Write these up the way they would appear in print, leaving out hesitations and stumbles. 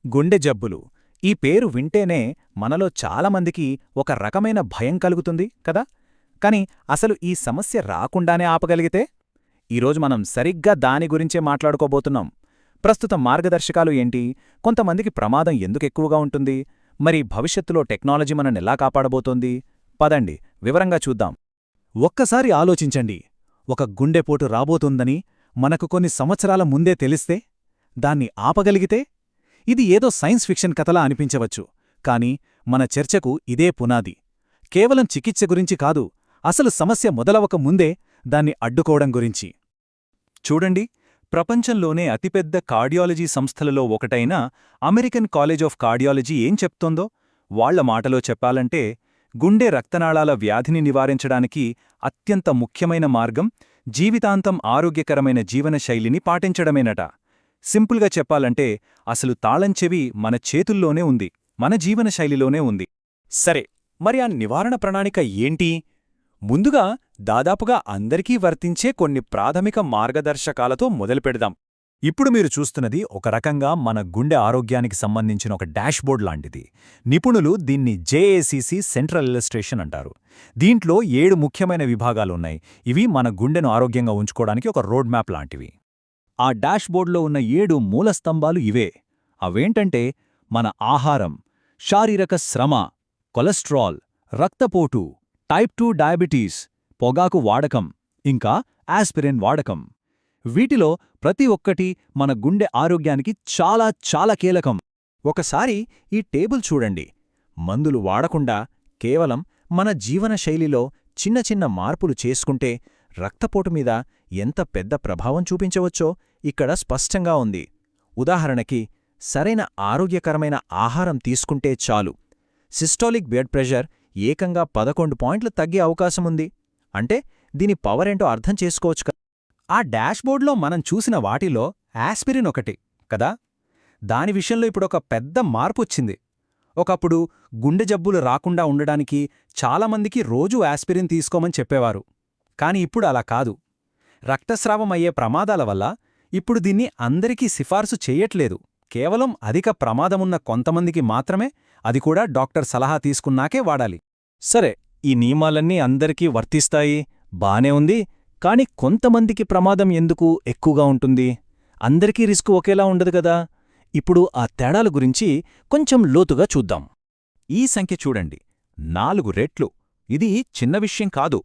గుండె జబ్బులు ఈ పేరు వింటేనే మనలో చాలామందికి ఒక రకమైన భయం కలుగుతుంది కదా. కాని అసలు ఈ సమస్య రాకుండానే ఆపగలిగితే? ఈరోజు మనం సరిగ్గా దాని గురించే మాట్లాడుకోబోతున్నాం. ప్రస్తుత మార్గదర్శకాలు ఏంటి, కొంతమందికి ప్రమాదం ఎందుకెక్కువగా ఉంటుంది, మరి భవిష్యత్తులో టెక్నాలజీ మననెలా కాపాడబోతోంది? పదండి వివరంగా చూద్దాం. ఒక్కసారి ఆలోచించండి, ఒక గుండెపోటు రాబోతుందని మనకు కొన్ని సంవత్సరాల ముందే తెలిస్తే, దాన్ని ఆపగలిగితే? ఇది ఏదో సైన్స్ ఫిక్షన్ కథలా అనిపించవచ్చు, కాని మన చర్చకు ఇదే పునాది. కేవలం చికిత్స గురించి కాదు, అసలు సమస్య మొదలవక ముందే దాన్ని అడ్డుకోవడం గురించి. చూడండి, ప్రపంచంలోనే అతిపెద్ద కార్డియాలజీ సంస్థలలో ఒకటైన అమెరికన్ కాలేజ్ ఆఫ్ కార్డియాలజీ ఏం చెప్తోందో వాళ్ల మాటలో చెప్పాలంటే, గుండె రక్తనాళాల వ్యాధిని నివారించడానికి అత్యంత ముఖ్యమైన మార్గం జీవితాంతం ఆరోగ్యకరమైన జీవనశైలిని పాటించడమేనట. సింపుల్గా చెప్పాలంటే అసలు తాళంచెవి మన చేతుల్లోనే ఉంది, మన జీవనశైలిలోనే ఉంది. సరే, మరి ఆ నివారణ ప్రణాళిక ఏంటి? ముందుగా దాదాపుగా అందరికీ వర్తించే కొన్ని ప్రాథమిక మార్గదర్శకాలతో మొదలుపెడదాం. ఇప్పుడు మీరు చూస్తున్నది ఒక రకంగా మన గుండె ఆరోగ్యానికి సంబంధించిన ఒక డాష్బోర్డ్ లాంటిది. నిపుణులు దీన్ని జేఏసీసీ సెంట్రల్ ఇల్లస్ట్రేషన్ అంటారు. దీంట్లో 7 ముఖ్యమైన విభాగాలున్నాయి. ఇవి మన గుండెను ఆరోగ్యంగా ఉంచుకోవడానికి ఒక రోడ్ మ్యాప్ లాంటివి. ఆ డాష్బోర్డ్లో ఉన్న 7 మూలస్తంభాలు ఇవే. అవేంటంటే మన ఆహారం, శారీరక శ్రమ, కొలెస్ట్రాల్, రక్తపోటు, టైప్ 2 డయాబెటీస్, పొగాకు వాడకం, ఇంకా ఆస్పిరిన్ వాడకం. వీటిలో ప్రతి ఒక్కటి మన గుండె ఆరోగ్యానికి చాలా చాలా కీలకం. ఒకసారి ఈ టేబుల్ చూడండి. మందులు వాడకుండా కేవలం మన జీవనశైలిలో చిన్న చిన్న మార్పులు చేసుకుంటే రక్తపోటు మీద ఎంత పెద్ద ప్రభావం చూపించవచ్చో ఇక్కడ స్పష్టంగా ఉంది. ఉదాహరణకి, సరైన ఆరోగ్యకరమైన ఆహారం తీసుకుంటే చాలు, సిస్టోలిక్ బ్లడ్ ప్రెషర్ ఏకంగా 11 పాయింట్లు తగ్గే అవకాశముంది. అంటే దీని పవరేంటో అర్థం చేసుకోవచ్చు. ఆ డాష్బోర్డ్లో మనం చూసిన వాటిలో ఆస్పిరిన్ ఒకటి కదా. దాని విషయంలో ఇప్పుడొక పెద్ద మార్పొచ్చింది. ఒకప్పుడు గుండె జబ్బులు రాకుండా ఉండడానికి చాలామందికి రోజూ ఆస్పిరిన్ తీసుకోమని చెప్పేవారు. కాని ఇప్పుడు అలా కాదు. రక్తస్రావం అయ్యే ప్రమాదాల వల్ల ఇప్పుడు దీన్ని అందరికీ సిఫార్సు చెయ్యట్లేదు. కేవలం అధిక ప్రమాదమున్న కొంతమందికి మాత్రమే, అది కూడా డాక్టర్ సలహా తీసుకున్నాకే వాడాలి. సరే, ఈ నియమాలన్నీ అందరికీ వర్తిస్తాయి, బానే ఉంది. కాని కొంతమందికి ప్రమాదం ఎందుకు ఎక్కువగా ఉంటుంది? అందరికీ రిస్క్ ఒకేలా ఉండదు కదా. ఇప్పుడు ఆ తేడాల గురించి కొంచెం లోతుగా చూద్దాం. ఈ సంఖ్య చూడండి, 4 రెట్లు. ఇది చిన్న విషయం కాదు.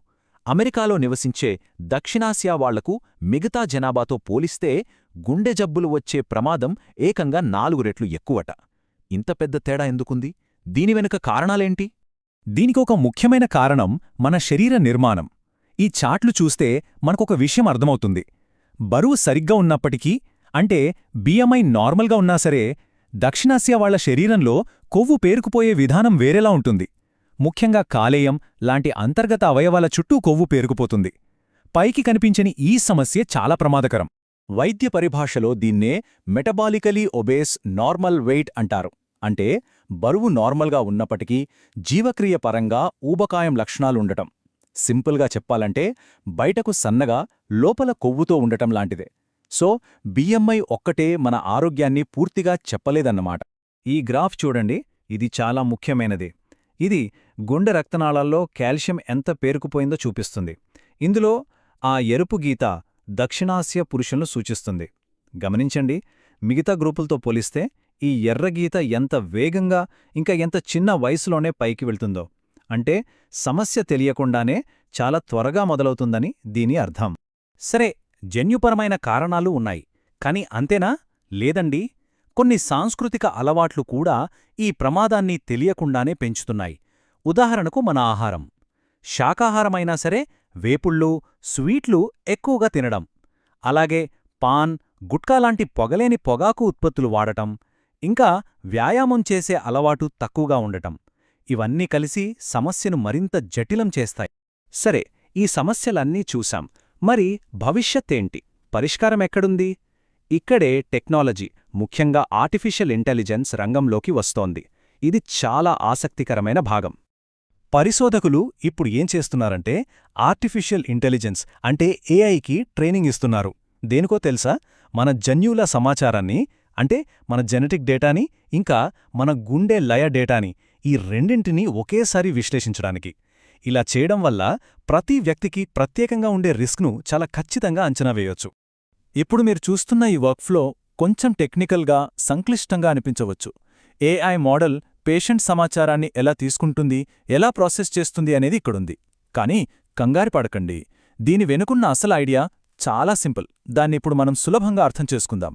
అమెరికాలో నివసించే దక్షిణాసియా వాళ్లకు మిగతా జనాభాతో పోలిస్తే గుండె జబ్బులు వచ్చే ప్రమాదం ఏకంగా 4 రెట్లు ఎక్కువట. ఇంత పెద్ద తేడా ఎందుకుంది? దీని వెనుక కారణాలేంటి? దీనికొక ముఖ్యమైన కారణం మన శరీర నిర్మాణం. ఈ చార్ట్లు చూస్తే మనకొక విషయం అర్థమవుతుంది. బరువు సరిగ్గా ఉన్నప్పటికీ, అంటే బిఎంఐ నార్మల్గా ఉన్నా సరే, దక్షిణాసియా వాళ్ల శరీరంలో కొవ్వు పేరుకుపోయే విధానం వేరేలా ఉంటుంది. ముఖ్యంగా కాలేయం లాంటి అంతర్గత అవయవాల చుట్టూ కొవ్వు పేరుకుపోతుంది. పైకి కనిపించని ఈ సమస్య చాలా ప్రమాదకరం. వైద్య పరిభాషలో దీన్నే మెటబాలికలీ ఒబేస్ నార్మల్ వెయిట్ అంటారు. అంటే బరువు నార్మల్గా ఉన్నప్పటికీ జీవక్రియ పరంగా ఊబకాయం లక్షణాలుండటం. సింపుల్గా చెప్పాలంటే బయటకు సన్నగా, లోపల కొవ్వుతో ఉండటం లాంటిదే. సో బిఎంఐ ఒక్కటే మన ఆరోగ్యాన్ని పూర్తిగా చెప్పలేదన్నమాట. ఈ గ్రాఫ్ చూడండి, ఇది చాలా ముఖ్యమైనది. ఇది గుండె రక్తనాళాల్లో కాల్షియం ఎంత పేరుకుపోయిందో చూపిస్తుంది. ఇందులో ఆ ఎరుపు గీత దక్షిణాసియా పురుషులను సూచిస్తుంది. గమనించండి, మిగతా గ్రూపులతో పోలిస్తే ఈ ఎర్రగీత ఎంత వేగంగా, ఇంకా ఎంత చిన్న వయసులోనే పైకి వెళ్తుందో. అంటే సమస్య తెలియకుండానే చాలా త్వరగా మొదలవుతుందని దీని అర్థం. సరే, జన్యుపరమైన కారణాలు ఉన్నాయి. కాని అంతేనా? లేదండి. కొన్ని సాంస్కృతిక అలవాట్లు కూడా ఈ ప్రమాదాన్ని తెలియకుండానే పెంచుతున్నాయి. ఉదాహరణకు మన ఆహారం. శాకాహారమైనా సరే వేపుళ్ళు, స్వీట్లు ఎక్కువగా తినడం, అలాగే పాన్, గుట్కాలాంటి పొగలేని పొగాకు ఉత్పత్తులు వాడటం, ఇంకా వ్యాయామం చేసే అలవాటు తక్కువగా ఉండటం, ఇవన్నీ కలిసి సమస్యను మరింత జటిలం చేస్తాయి. సరే, ఈ సమస్యలన్నీ చూశాం. మరి భవిష్యత్తేంటి? పరిష్కారమెక్కడుంది? ఇక్కడే టెక్నాలజీ, ముఖ్యంగా ఆర్టిఫిషియల్ ఇంటెలిజెన్స్ రంగంలోకి వస్తోంది. ఇది చాలా ఆసక్తికరమైన భాగం. పరిశోధకులు ఇప్పుడు ఏం చేస్తున్నారంటే ఆర్టిఫిషియల్ ఇంటెలిజెన్స్ అంటే ఏఐకి ట్రైనింగ్ ఇస్తున్నారు. దేనికో తెలుసా? మన జన్యువుల సమాచారాన్ని అంటే మన జెనెటిక్ డేటాని, ఇంకా మన గుండె లయ డేటాని, ఈ రెండింటినీ ఒకేసారి విశ్లేషించడానికి. ఇలా చేయడం వల్ల ప్రతి వ్యక్తికి ప్రత్యేకంగా ఉండే రిస్క్ను చాలా ఖచ్చితంగా అంచనా వేయొచ్చు. ఇప్పుడు మీరు చూస్తున్న ఈ వర్క్ఫ్లో కొంచెం టెక్నికల్గా, సంక్లిష్టంగా అనిపించవచ్చు. ఏఐ మోడల్ పేషెంట్ సమాచారాన్ని ఎలా తీసుకుంటుంది, ఎలా ప్రాసెస్ చేస్తుంది అనేది ఇక్కడుంది. కానీ కంగారు పడకండి, దీని వెనుకున్న అసలు ఐడియా చాలా సింపుల్. దాన్నిప్పుడు మనం సులభంగా అర్థం చేసుకుందాం.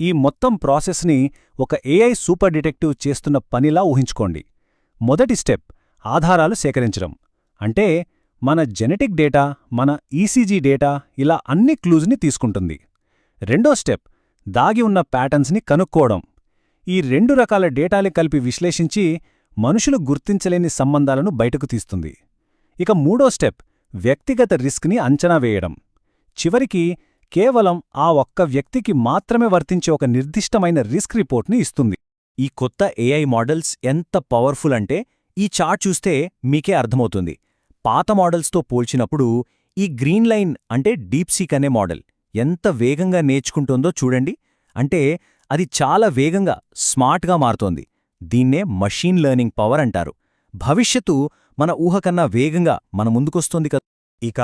ఈ మొత్తం ప్రాసెస్ని ఒక ఏఐ సూపర్ డిటెక్టివ్ చేస్తున్న పనిలా ఊహించుకోండి. మొదటి స్టెప్ ఆధారాలు సేకరించడం. అంటే మన జెనెటిక్ డేటా, మన ఈసీజీ డేటా, ఇలా అన్ని క్లూజ్ని తీసుకుంటుంది. రెండో స్టెప్ దాగి ఉన్న ప్యాటర్న్స్ని కనుక్కోవడం. ఈ 2 రకాల డేటాని కలిపి విశ్లేషించి మనుషులు గుర్తించలేని సంబంధాలను బయటకు తీస్తుంది. ఇక మూడో స్టెప్ వ్యక్తిగత రిస్క్ని అంచనా వేయడం. చివరికి కేవలం ఆ ఒక్క వ్యక్తికి మాత్రమే వర్తించే ఒక నిర్దిష్టమైన రిస్క్ రిపోర్ట్ని ఇస్తుంది. ఈ కొత్త ఏఐ మోడల్స్ ఎంత పవర్ఫుల్ అంటే ఈ చార్ట్ చూస్తే మీకే అర్థమవుతుంది. పాత మోడల్స్తో పోల్చినప్పుడు ఈ గ్రీన్ లైన్ అంటే డీప్సీక్ అనే మోడల్ ఎంత వేగంగా నేర్చుకుంటోందో చూడండి. అంటే అది చాలా వేగంగా, స్మార్ట్గా మారుతోంది. దీన్నే మషీన్ లెర్నింగ్ పవర్ అంటారు. భవిష్యత్తు మన ఊహకన్నా వేగంగా మన ముందుకొస్తోంది కదా. ఇక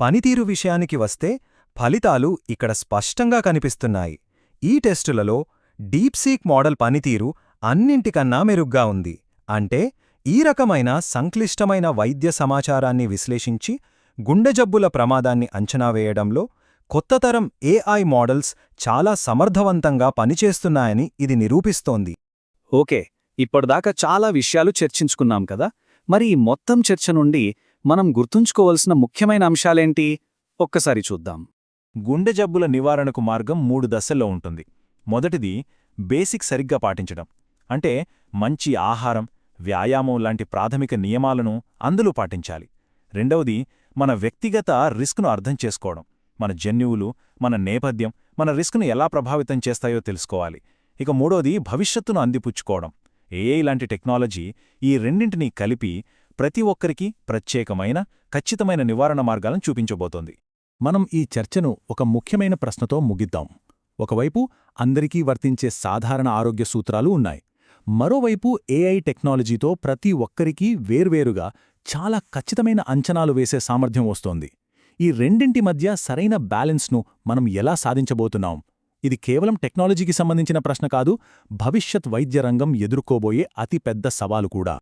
పనితీరు విషయానికి వస్తే ఫలితాలు ఇక్కడ స్పష్టంగా కనిపిస్తున్నాయి. ఈ టెస్టులలో డీప్సీక్ మోడల్ పనితీరు అన్నింటికన్నా మెరుగ్గా ఉంది. అంటే ఈ రకమైన సంక్లిష్టమైన వైద్య సమాచారాన్ని విశ్లేషించి గుండె జబ్బుల ప్రమాదాన్ని అంచనా వేయడంలో కొత్తతరం ఏఐ మోడల్స్ చాలా సమర్థవంతంగా పనిచేస్తున్నాయని ఇది నిరూపిస్తోంది. ఓకే, ఇప్పటిదాకా చాలా విషయాలు చర్చించుకున్నాం కదా. మరి ఈ మొత్తం చర్చ నుండి మనం గుర్తుంచుకోవలసిన ముఖ్యమైన అంశాలేంటి? ఒక్కసారి చూద్దాం. గుండె జబ్బుల నివారణకు మార్గం 3 దశల్లో ఉంటుంది. మొదటిది బేసిక్ సరిగ్గా పాటించడం. అంటే మంచి ఆహారం, వ్యాయామం లాంటి ప్రాథమిక నియమాలను అందులో పాటించాలి. రెండవది మన వ్యక్తిగత రిస్క్ను అర్థం చేసుకోవడం. మన జన్యువులు, మన నేపథ్యం మన రిస్క్ను ఎలా ప్రభావితం చేస్తాయో తెలుసుకోవాలి. ఇక మూడోది భవిష్యత్తును అందిపుచ్చుకోవడం. ఏఐ లాంటి టెక్నాలజీ ఈ రెండింటినీ కలిపి ప్రతి ఒక్కరికి ప్రత్యేకమైన, ఖచ్చితమైన నివారణ మార్గాలను చూపించబోతోంది. మనం ఈ చర్చను ఒక ముఖ్యమైన ప్రశ్నతో ముగిద్దాం. ఒకవైపు అందరికీ వర్తించే సాధారణ ఆరోగ్య సూత్రాలు ఉన్నాయి. మరోవైపు ఏఐ టెక్నాలజీతో ప్రతి ఒక్కరికీ వేర్వేరుగా చాలా ఖచ్చితమైన అంచనాలు వేసే సామర్థ్యం వస్తోంది. ఈ రెండింటి మధ్య సరైన బ్యాలెన్స్ను మనం ఎలా సాధించబోతున్నాం? ఇది కేవలం టెక్నాలజీకి సంబంధించిన ప్రశ్న కాదు, భవిష్యత్ వైద్య రంగం ఎదుర్కోబోయే అతిపెద్ద సవాలు కూడా.